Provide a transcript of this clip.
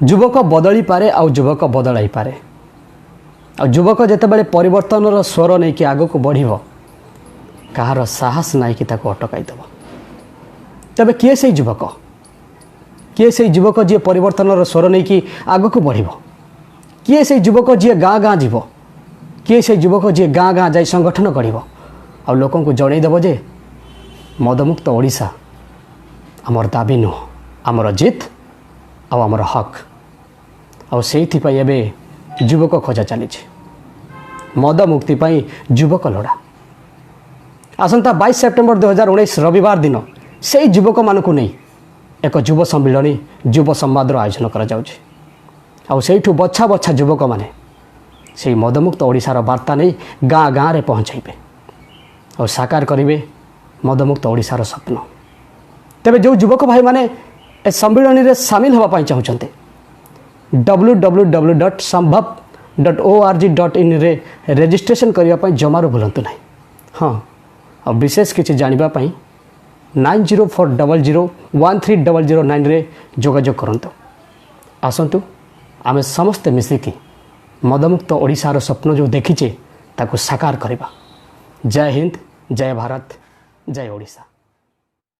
युवक बदली पारे आउ युवक बदलाई पारे युवक जितेबाला परिवर्तन स्वर नहीं कि आग को बढ़ कहार साहस ना कि अटकईदेव तेरे किए से युवक किए से युवक जी परिवर्तन स्वर नहीं कि आग को बढ़ किए से युवक जी गाँ गाँ जीव किए से युवक जी गाँ गाँ जा संगठन गढ़ आ लोक को जनईदेव जे मदमुक्त ओडिशा आमर दाबी नुह आमर जित आमर हक आईपाई युवक खोजा चली मद मुक्ति युवक लड़ा आसंता 22 सेप्टेम्बर 2019 रविवार दिन से युवक मानक नहीं एक युव सम्मिलन युव संवाद आयोजन कर बछा बछा युवक माने से मदमुक्त ओडिशार वार्ता नहीं गाँ गाँ रे पहुँचाइबे और साकार करेंगे मदमुक्त ओडिशार स्वप्न तेरे जो युवक भाई माने सम्मिलन में सामिल होगापी चाहते www.sambhav.org.in रे रजिस्ट्रेशन करने जमार भूलु ना हाँ और विशेष किसी जानापी 9040013009 रे जोगाजोग करंतु आसंतु आमे समस्ते मिसिकी मदमुक्त ओडिशार स्वप्न जो देखीचे ताकू साकार करवा। जय हिंद, जय भारत, जय ओडिशा।